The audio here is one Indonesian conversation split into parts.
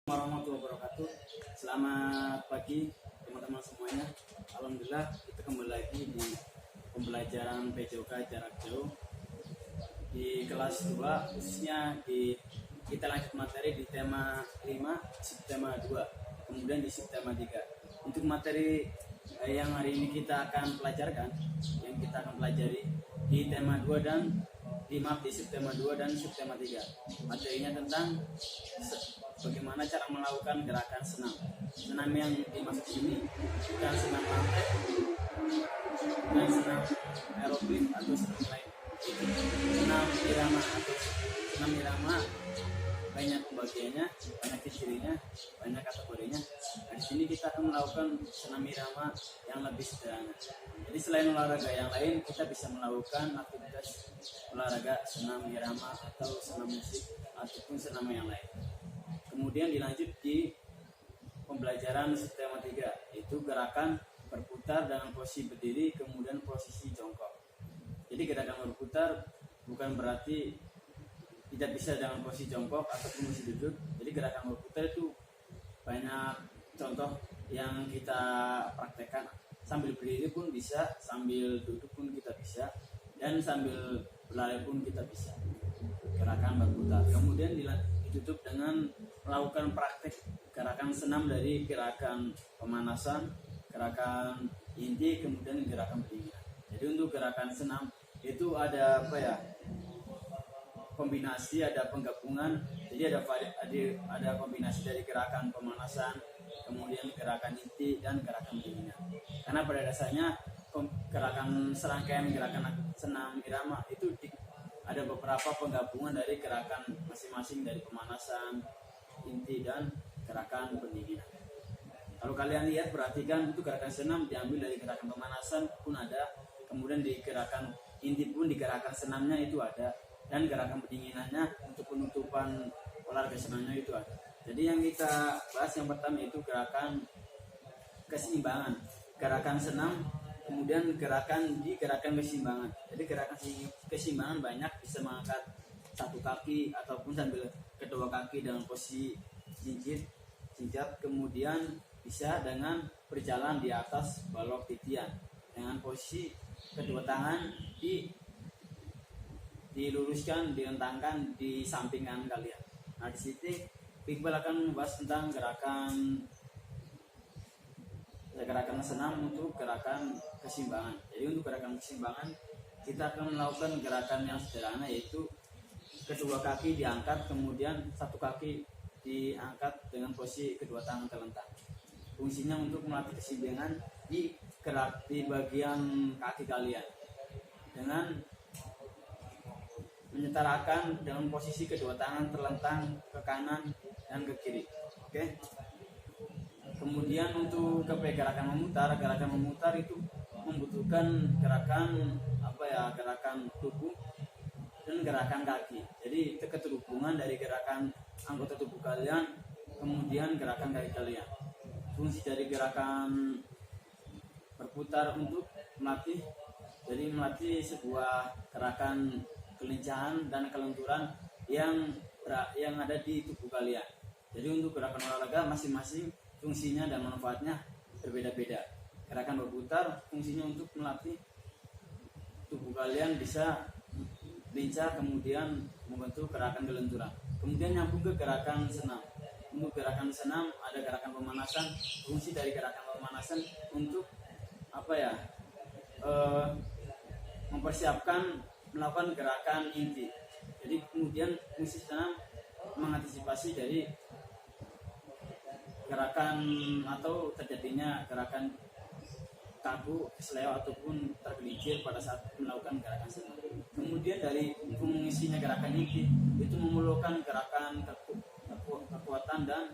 Warahmatullahi wabarakatuh. Selamat pagi teman-teman semuanya. Alhamdulillah kita kembali lagi di pembelajaran PJOK jarak jauh di kelas 2, khususnya kita lanjut materi di tema 5 subtema 2, kemudian di subtema 3. Untuk materi yang hari ini kita akan pelajari di tema 2 dan di subtema 2 dan subtema 3. Materinya tentang bagaimana cara melakukan gerakan senam. Senam yang dimaksud ini bukan senam lantai, bukan senam aerobik atau senam lain. Senam irama atau senam irama banyak pembagiannya, banyak cirinya, banyak kategorinya. Di sini kita akan melakukan senam irama yang lebih sederhana. Jadi selain olahraga yang lain, kita bisa melakukan aktivitas olahraga senam irama atau senam musik ataupun senam yang lain. Kemudian dilanjut di pembelajaran subtema 3, yaitu gerakan berputar dengan posisi berdiri kemudian posisi jongkok. Jadi gerakan berputar bukan berarti tidak bisa dengan posisi jongkok ataupun posisi duduk. Jadi gerakan berputar itu banyak contoh yang kita praktekkan. Sambil berdiri pun bisa, sambil duduk pun kita bisa, dan sambil berlari pun kita bisa. Gerakan berputar. Kemudian ditutup dengan melakukan praktek gerakan senam dari gerakan pemanasan, gerakan inti, kemudian gerakan pendinginan. Jadi untuk gerakan senam itu ada kombinasi, ada penggabungan. Jadi ada kombinasi dari gerakan pemanasan, kemudian gerakan inti dan gerakan pendinginan. Karena pada dasarnya gerakan serangkaian gerakan senam irama itu ada beberapa penggabungan dari gerakan masing-masing dari pemanasan, inti, dan gerakan pendinginan. Kalau kalian lihat, perhatikan, itu gerakan senam diambil dari gerakan pemanasan pun ada, kemudian di gerakan inti pun di gerakan senamnya itu ada, dan gerakan pendinginannya untuk penutupan olahraga senamnya itu ada. Jadi yang kita bahas yang pertama itu gerakan keseimbangan, gerakan senam, kemudian gerakan keseimbangan. Jadi gerakan keseimbangan banyak, bisa mengangkat satu kaki ataupun sambil kedua kaki dengan posisi jinjit, kemudian bisa dengan berjalan di atas balok titian dengan posisi kedua tangan diluruskan, direntangkan di samping kanan kalian. Nah, di situ Iqbal akan membahas tentang gerakan senam untuk gerakan keseimbangan. Jadi untuk gerakan keseimbangan kita akan melakukan gerakan yang sederhana, yaitu kedua kaki diangkat, kemudian satu kaki diangkat dengan posisi kedua tangan terlentang. Fungsinya untuk melatih keseimbangan di bagian kaki kalian dengan menyetarakan dengan posisi kedua tangan terlentang ke kanan dan ke kiri. Oke. Kemudian untuk gerakan memutar itu membutuhkan gerakan tubuh dan gerakan kaki. Jadi itu keterhubungan dari gerakan anggota tubuh kalian kemudian gerakan kaki kalian. Fungsi dari gerakan berputar untuk melatih sebuah gerakan kelincahan dan kelenturan yang ada di tubuh kalian. Jadi untuk gerakan olahraga masing-masing fungsinya dan manfaatnya berbeda-beda. Gerakan berputar fungsinya untuk melatih tubuh kalian bisa lincah, kemudian membentuk gerakan kelenturan. Kemudian nyambung ke gerakan senam. Untuk gerakan senam ada gerakan pemanasan. Fungsi dari gerakan pemanasan untuk mempersiapkan melakukan gerakan inti. Jadi kemudian fungsi senam mengantisipasi dari gerakan atau terjadinya gerakan kaku, kesleo ataupun tergelincir pada saat melakukan gerakan senam. Kemudian dari fungsinya gerakan inti itu memerlukan gerakan kekuatan dan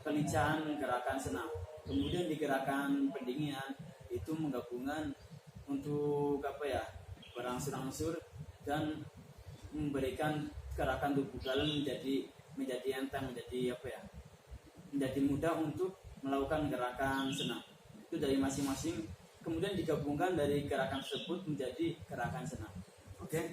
kelincahan gerakan senam. Kemudian di gerakan pendinginan itu menggabungkan untuk berangsur-angsur dan memberikan gerakan tubuh kalian menjadi enteng, menjadi mudah untuk melakukan gerakan senam. Itu dari masing-masing, kemudian digabungkan dari gerakan tersebut menjadi gerakan senam. Oke.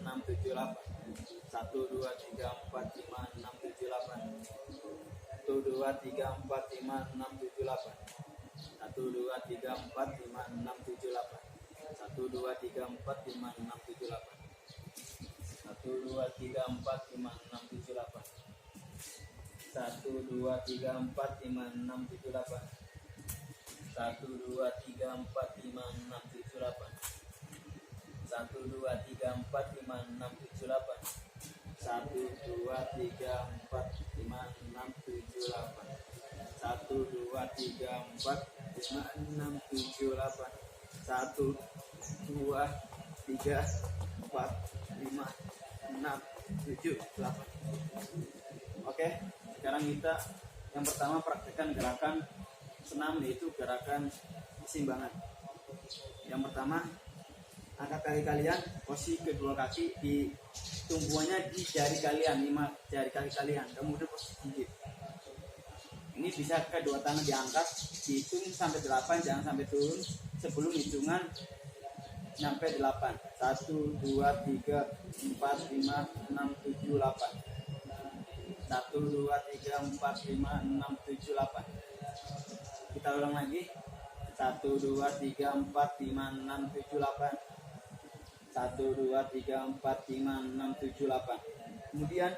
enam, tujuh, delapan. 1, 2, 3, 4, 5, 6, 7, 8. 1, 2, 3, 4, 5, 6, 7, 8. 1, 2, 3, 4, 5, 6, 7, 8. 1, 2, 3, 4, 5, 6, 7, 8. 1, 2, 3, 4, 5, 6, 7, 8. 1, 2, 3, 4, 5, 6, 7, 8. 1, 2, 3, 4, 5, 6, 7, 8. 1, 2, 3, 4, 5, 6, 7, 8. 1, 2, 3, 4, 5, 6, 7, 8. 1, 2, 3, 4, 5, 6, 7, 8. 1, 2, 3, 4, 5, 6, 7, 8. Oke, sekarang kita yang pertama praktekkan gerakan senam, yaitu gerakan keseimbangan. Yang pertama, angkat kaki kalian, posisi kedua kaki di tumpuannya di jari kalian, 5 jari kaki kalian, kemudian posisi gigit. Ini bisa kedua tangan diangkat, dihitung sampai 8, jangan sampai turun sebelum hitungan sampai 8. 1, 2, 3, 4, 5, 6, 7, 8. 1, 2, 3, 4, 5, 6, 7, 8. Kita ulang lagi. 1, 2, 3, 4, 5, 6, 7, 8. 1, 2, 3, 4, 5, 6, 7, 8. Kemudian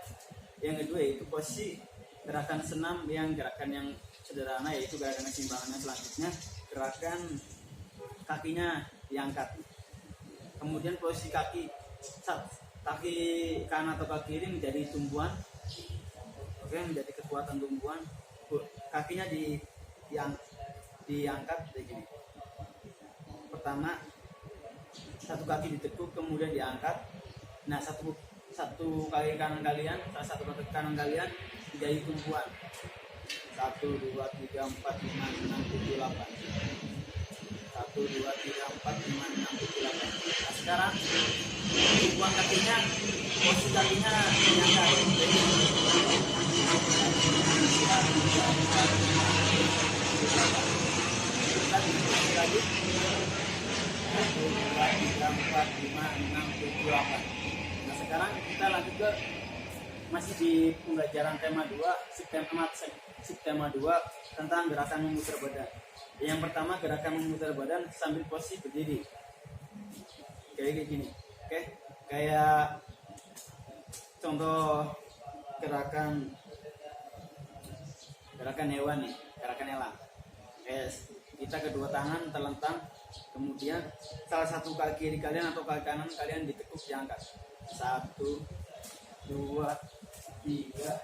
yang kedua yaitu posisi gerakan senam, yang gerakan yang sederhana, yaitu gerakan keseimbangannya selanjutnya gerakan kakinya diangkat. Kemudian posisi kaki kanan atau kaki kiri menjadi tumpuan. Oke, menjadi kekuatan tumpuan. Kakinya diangkat begini. Pertama, satu kaki ditekuk kemudian diangkat. Nah, satu kaki kanan kalian, satu kaki kanan kalian menjadi tumpuan. 1, 2, 3, 4, 5, 6, 7, 8. 1, 2, 3, 4, 5, 6, 7, 8. Nah, sekarang tumpuan kakinya, posisi kakinya diangkat. Lagi 1, 2, 3, 4, 5, 6, 7, 8. Nah, sekarang kita lanjut ke masih di pembelajaran tema 2 subtema 2 tentang gerakan memutar badan. Yang pertama, gerakan memutar badan sambil posisi berdiri. Kayak gini. Oke. Kayak contoh gerakan hewan nih, gerakan elang. Kita kedua tangan terlentang, kemudian salah satu kaki kiri kalian atau kaki kanan kalian ditekuk, diangkat. 1, 2, 3,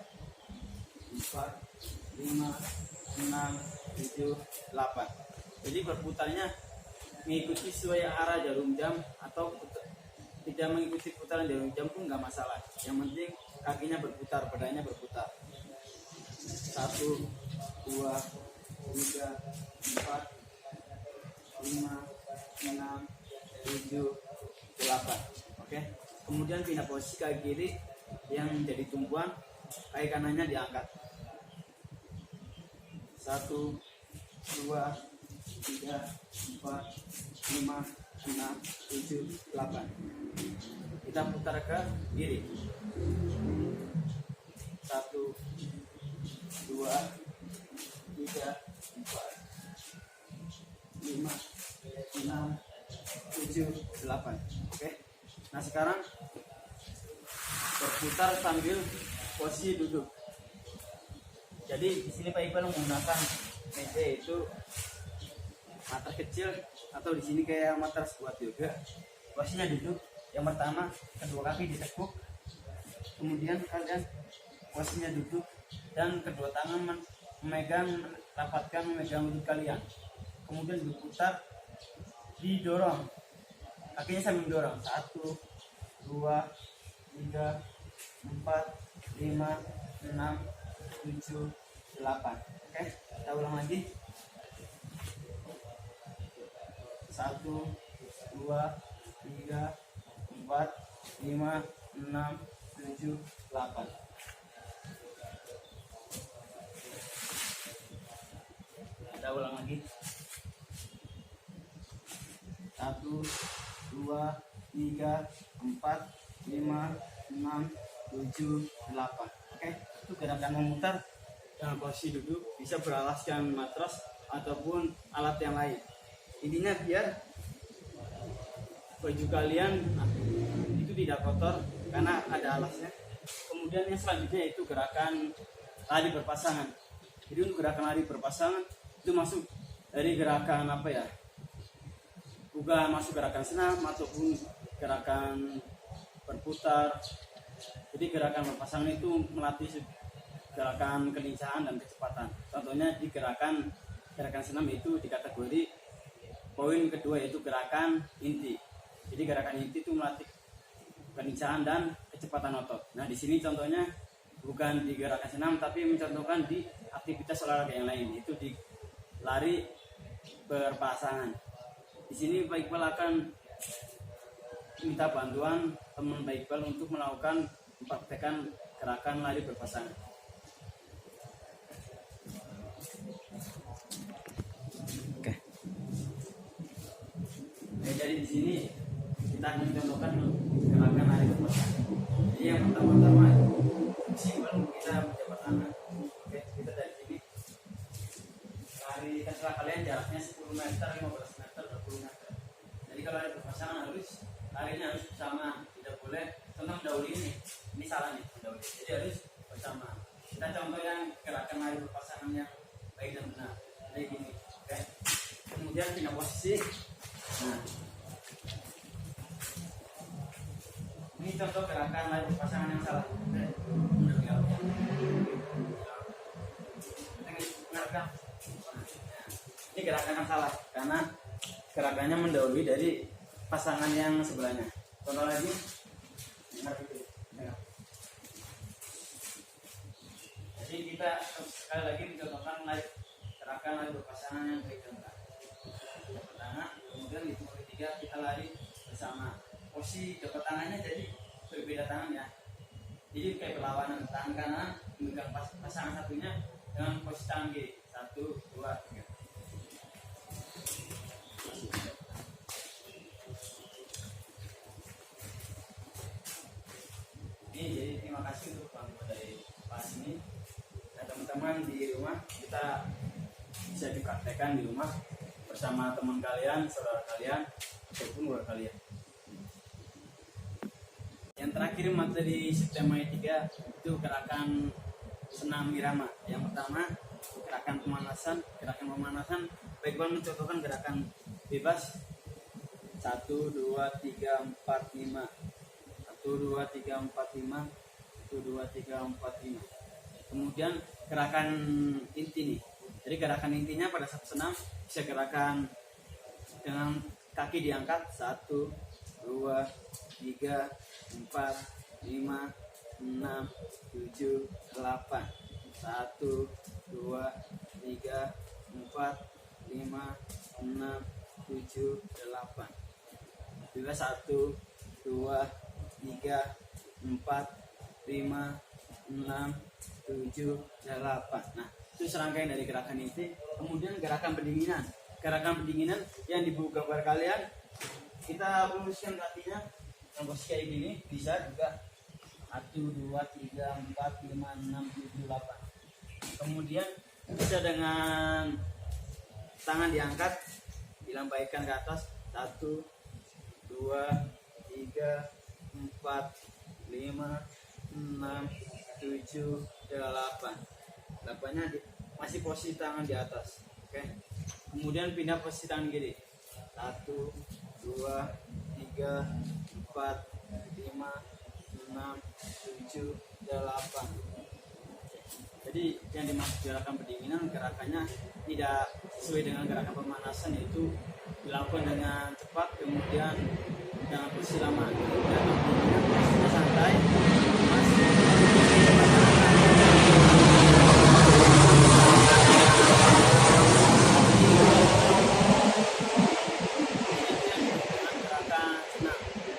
4, 5, 6, 7, 8. Jadi berputarnya mengikuti sesuai arah jarum jam atau tidak mengikuti putaran jarum jam pun nggak masalah. Yang penting kakinya berputar, badannya berputar. 1, 2, 3, 4, 5, 6, 7, 8. Oke. Kemudian pindah posisi kaki kiri yang jadi tumpuan, kaki kanannya diangkat. 1, 2, 3, 4, 5, 6, 7, 8. Kita putar ke kiri. 1, 2, 3, 4, 5, 6, 7, 8. Oke. Nah, sekarang berputar sambil posisi duduk. Jadi di sini Pak Iqbal menggunakan meja itu matras kecil, atau di sini kayak matras buat yoga. Posisinya duduk. Yang pertama, kedua kaki ditekuk, kemudian kalian posisinya duduk dan kedua tangan rapatkan memegang lutut kalian. Kemudian diputar, didorong, kakinya sambil mendorong. 1, 2, 3, 4, 5, 6, 7, 8. Oke, kita ulang lagi. 1, 2, 3, 4, 5, 6, 7, 8. Kita ulang lagi. 1, 2, 3, 4, 5, 6, 7, 8. Oke, itu gerakan memutar dengan posisi duduk, bisa beralaskan matras ataupun alat yang lain. Intinya biar baju kalian itu tidak kotor karena ada alasnya. Kemudian yang selanjutnya itu gerakan lari berpasangan. Jadi untuk gerakan lari berpasangan itu masuk dari gerakan apa ya? Bukan masuk gerakan senam ataupun gerakan berputar. Jadi gerakan berpasangan itu melatih gerakan kelincahan dan kecepatan. Contohnya di gerakan senam itu di kategori poin kedua, yaitu gerakan inti. Jadi gerakan inti itu melatih kelincahan dan kecepatan otot. Nah, di sini contohnya bukan di gerakan senam tapi mencontohkan di aktivitas olahraga yang lain, itu di lari berpasangan. Di sini Pak Iqbal akan minta bantuan teman Pak Iqbal untuk melakukan mempraktekkan gerakan lari berpasangan. Oke. Jadi di sini kita akan contohkan gerakan lari berpasangan. Jadi yang pertama-tama simpel, kita menjabat tangan. Oke, kita dari sini lari, terserah kalian jaraknya 10 meter, 15 meter, 20 meter. Jadi kalau lari berpasangan larinya harus bersama, tidak boleh contoh mendahului ini salah nih, mendahului. Jadi harus bersama. Kita contoh yang gerakan lari berpasangan yang baik dan benar. Jadi gini, oke. Kemudian pindah posisi. Nah, ini contoh gerakan lari berpasangan yang salah. Ini gerakan yang salah karena gerakannya mendahului dari pasangan yang sebelahnya. Contoh lagi. Jadi kita sekali lagi mencontohkan gerakan lari berpasangan yang baik dan benar. Pertama, kemudian di tempat ketiga kita lari bersama. Posisi depan tangannya jadi berbeda tangan ya. Jadi kayak berlawanan, tangan kanan memegang pasangan satunya dengan posisi tangan kiri. 1, 2, 3. Ini jadi terima kasih untuk bantuan dari kelas ini. Nah teman-teman di rumah kita bisa dipraktekkan di rumah bersama teman kalian, saudara kalian, ataupun keluarga kalian. Yang terakhir materi sistema 3 itu gerakan senam irama. Yang pertama gerakan pemanasan. Gerakan pemanasan baik-baik mencontohkan gerakan bebas 1, 2, 3, 4, 5 1, 2, 3, 4, 5 1, 2, 3, 4, 5. Kemudian gerakan inti nih. Jadi gerakan intinya pada saat senam bisa gerakan dengan kaki diangkat 1, 2, 3, 4, 5, 6, 7, 8 1, 2, 3, 4, 5, 6, 7, 8. Juga 1, 2, 3, 4, 5, 6, 7, 8. Nah, itu serangkaian dari gerakan inti. Kemudian gerakan pendinginan. Gerakan pendinginan yang di buku gambar kalian, kita luruskan kakinya yang posisi kayak gini, bisa juga 1, 2, 3, 4, 5, 6, 7, 8. Kemudian bisa dengan tangan diangkat, dilambaikan ke atas 1, 2, 3, 4, 5, 6, 7, 8. 8-nya masih posisi tangan di atas. Oke. Kemudian pindah posisi tangan kiri. 1, 2, 3, 4, 5, 6, 7, 8. Jadi yang dimaksud gerakan pendinginan, gerakannya tidak sesuai dengan gerakan pemanasan, yaitu dilakukan dengan cepat kemudian dengan posisi lama. Gerakan pendinginan posisinya santai, masih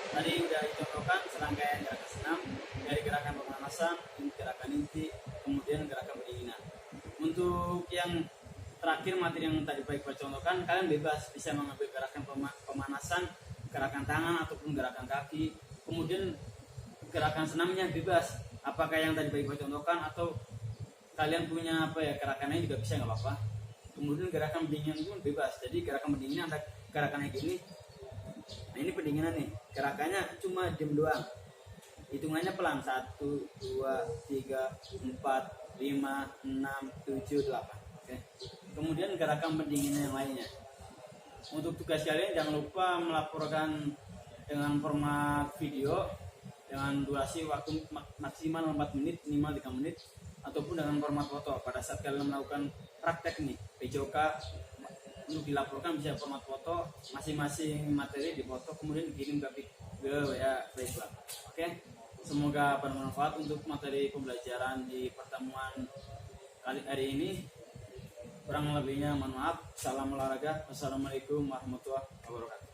tadi udah dicontohkan serangkaian gerakan senam dari gerakan pemanasan, gerakan inti, kemudian gerakan pendinginan. Untuk yang terakhir materi yang tadi baik contohkan, kalian bebas bisa mengambil gerakan pemanasan, gerakan tangan ataupun gerakan kaki. Kemudian gerakan senamnya bebas. Apakah yang tadi baik contohkan atau kalian punya gerakannya juga bisa, nggak apa-apa. Kemudian gerakan pendinginan pun bebas. Jadi gerakan pendinginan ada gerakannya gini. Nah ini pendinginan nih, gerakannya cuma diam doang, hitungannya pelan 1, 2, 3, 4, 5, 6, 7, 8. Oke. Kemudian gerakan pendinginan yang lainnya, untuk tugas kalian jangan lupa melaporkan dengan format video dengan durasi waktu maksimal 4 menit, minimal 3 menit, ataupun dengan format foto. Pada saat kalian melakukan praktek nih PJOK, untuk dilaporkan bisa format foto, masing-masing materi difoto kemudian dikirim ke WA Playclub. Oke, semoga bermanfaat untuk materi pembelajaran di pertemuan kali hari ini. Kurang lebihnya mohon maaf. Salam olahraga. Wassalamualaikum warahmatullahi wabarakatuh.